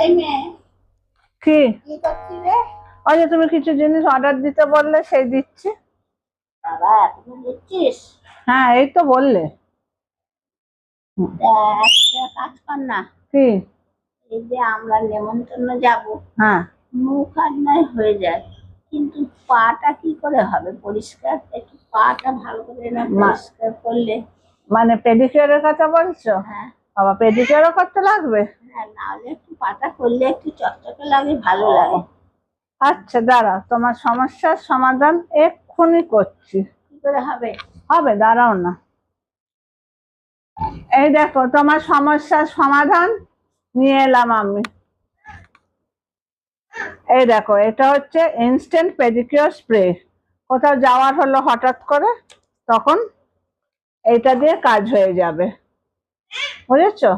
এই মেয়ে কি? কি করছিস রে? ওই যে তুমি কিছু জিনিস অর্ডার দিতে বললে, সেই দিচ্ছি। বাবা এখনো দিচ্ছিস? হ্যাঁ, এই তো বললে। তা একটা কাজ কর না, কি? এই যে আমরা নেমন্তন্ন যাব, হ্যাঁ, মুখ আর নয় হয়ে যায়, কিন্তু পাটা কি করে হবে পরিষ্কার? একটু পাটা ভালো করে না পরিষ্কার করলে। মানে পেডিকিউরের কথা বলছো? হ্যাঁ বাবা, পেডিকিউরও করতে লাগবে? হ্যাঁ, নাহলে একটু পাটা করলে একটু চকচকে লাগে, ভালো লাগে। আচ্ছা, দাঁড়াও, তোমার সমস্যার সমাধান এক্ষুনি করছি। কি করে হবে? হবে, দাঁড়াও না। এই দেখো, তোমার সমস্যার সমাধান নিয়ে এলাম আমি। এই দেখো, এটা হচ্ছে ইনস্ট্যান্ট পেডিকিউর স্প্রে। কোথাও যাওয়ার হলো হঠাৎ করে, তখন এইটা দিয়ে কাজ হয়ে যাবে, বুঝেছো?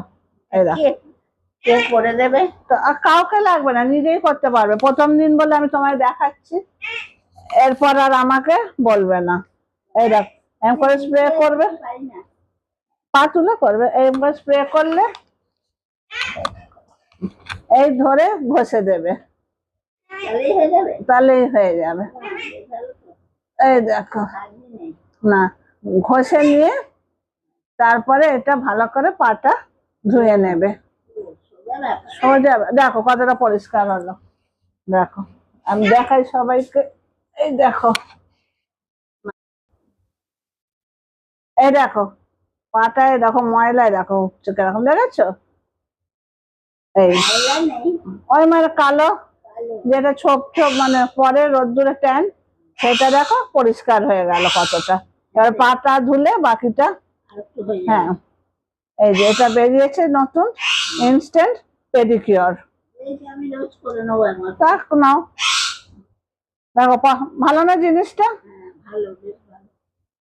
এই দেখো। কে কে করে দেবে? তো আর কাউকে লাগবে না, নিজেই করতে পারবে। প্রথম দিন বলে আমি তোমায় দেখাচ্ছি, এরপর আর আমাকে বলবে না। এই দেখো, এম করে স্প্রে করবে, পারি না। পা তুলে করবে, এম করে স্প্রে করলে এই ধরে ঘষে দেবে, তাহলেই হয়ে যাবে? তাহলেই হয়ে যাবে। ভালো তো। এই দেখো, কাজই নেই। না, ঘষে নিয়ে তারপরে এটা ভালো করে পাটা ধুয়ে নেবে। সোজা ব্যাপার। সোজা, দেখো কতটা পরিষ্কার হলো। দেখো, আমি দেখাই সবাইকে। এই দেখো, এই দেখো, পাটায় দেখো ময়লায় দেখো উঠছে কিরকম, দেখেছো? এই ময়লা নেই, ওই মানে কালো, কালো। যেটা ছোপ ছোপ মানে পরে রোদ্দুরে ট্যান, সেটা দেখো পরিষ্কার হয়ে গেল কতটা। এবার পাটা ধুলে বাকিটা। আর একটু হয়ে যাবে। হ্যাঁ, এই যে এটা বেরিয়েছে নতুন ইনস্ট্যান্ট পেডিকিউর। এই যে আমি রোজ করে নেবো একবার। তা নাও, দেখো ভালো না জিনিসটা? হ্যাঁ ভালো, বেশ